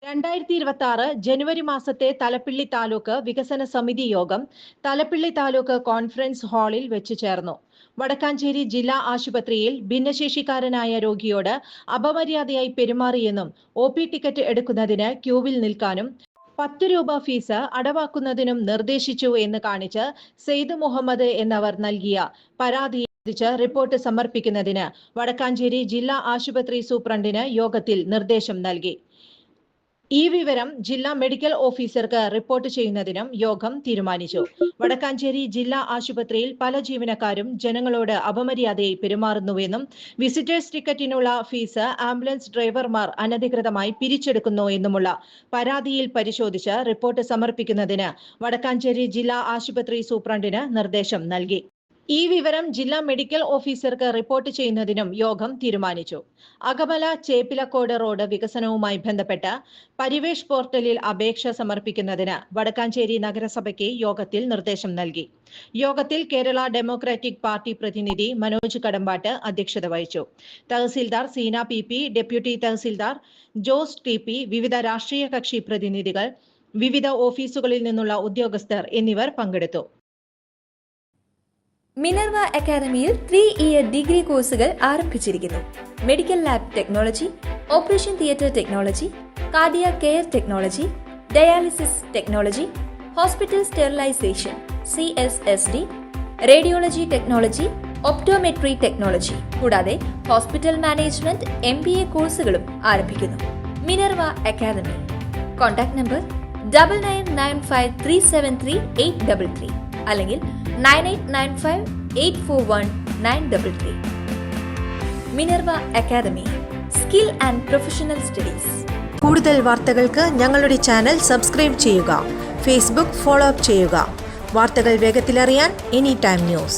2026 ജനുവരി മാസത്തെ തലപ്പിള്ളി താലൂക്ക് വികസന സമിതി യോഗം തലപ്പിള്ളി താലൂക്ക് കോൺഫറൻസ് ഹാളിൽ വെച്ച് ചേർന്നു. വടക്കാഞ്ചേരി ജില്ലാ ആശുപത്രിയിൽ ഭിന്നശേഷിക്കാരനായ രോഗിയോട് അപമര്യാദയായി പെരുമാറിയെന്നും OP ടിക്കറ്റ് എടുക്കുന്നതിന് ക്യൂവിൽ നിൽക്കാനും 10 രൂപ ഫീസ് അടവാക്കുന്നതിനും നിർദ്ദേശിച്ചു എന്ന് കാണിച്ച് സെയ്ദ് മുഹമ്മദ് എന്നവർ നൽകിയ പരാതി റിപ്പോർട്ട് സമർപ്പിക്കുന്നതിന് വടക്കാഞ്ചേരി ജില്ലാ ആശുപത്രി സൂപ്രണ്ടിന് യോഗത്തിൽ നിർദ്ദേശം നൽകി. ഈ വിവരം ജില്ലാ മെഡിക്കൽ ഓഫീസർക്ക് റിപ്പോർട്ട് ചെയ്യുന്നതിനും യോഗം തീരുമാനിച്ചു. വടക്കാഞ്ചേരി ജില്ലാ ആശുപത്രിയിൽ പല ജീവനക്കാരും ജനങ്ങളോട് അപമര്യാദയായി പെരുമാറുന്നുവെന്നും വിസിറ്റേഴ്സ് ടിക്കറ്റിനുള്ള ഫീസ് ആംബുലൻസ് ഡ്രൈവർമാർ അനധികൃതമായി പിരിച്ചെടുക്കുന്നു എന്നുമുള്ള പരാതിയിൽ പരിശോധിച്ച് റിപ്പോർട്ട് സമർപ്പിക്കുന്നതിന് വടക്കാഞ്ചേരി ജില്ലാ ആശുപത്രി സൂപ്രണ്ടിന് നിർദ്ദേശം നൽകി. ഈ വിവരം ജില്ലാ മെഡിക്കൽ ഓഫീസർക്ക് റിപ്പോർട്ട് ചെയ്യുന്നതിനും യോഗം തീരുമാനിച്ചു. അകമല ചേപ്പിലക്കോട് റോഡ് വികസനവുമായി ബന്ധപ്പെട്ട് പരിവേഷ് പോർട്ടലിൽ അപേക്ഷ സമർപ്പിക്കുന്നതിന് വടക്കാഞ്ചേരി നഗരസഭയ്ക്ക് യോഗത്തിൽ നിർദ്ദേശം നൽകി. യോഗത്തിൽ കേരള ഡെമോക്രാറ്റിക് പാർട്ടി പ്രതിനിധി മനോജ് കടമ്പാട്ട് അധ്യക്ഷത വഹിച്ചു. തഹസിൽദാർ സീന PP, ഡെപ്യൂട്ടി തഹസിൽദാർ ജോസ് TP, വിവിധ രാഷ്ട്രീയ കക്ഷി പ്രതിനിധികൾ, വിവിധ ഓഫീസുകളിൽ നിന്നുള്ള ഉദ്യോഗസ്ഥർ എന്നിവർ പങ്കെടുത്തു. മിനർവ അക്കാദമിയിൽ 3-ഇയർ ഡിഗ്രി കോഴ്സുകൾ ആരംഭിച്ചിരിക്കുന്നു. Medical lab technology, operation theatre technology, cardiac care technology, dialysis technology, hospital sterilization CSSD, radiology technology, optometry technology കൂടാതെ ഹോസ്പിറ്റൽ മാനേജ്മെന്റ് MBA കോഴ്സുകളും ആരംഭിക്കുന്നു. Minerva academy. കോൺടാക്ട് നമ്പർ 9995373833 അല്ലെങ്കിൽ 9895841933. Minerva academy, skill and professional studies. കൂടുതൽ വാർത്തകൾക്ക് ഞങ്ങളുടെ channel subscribe ചെയ്യുക. Facebook follow up ചെയ്യുക. വാർത്തകൾ വേഗത്തിലറിയാൻ Anytime News.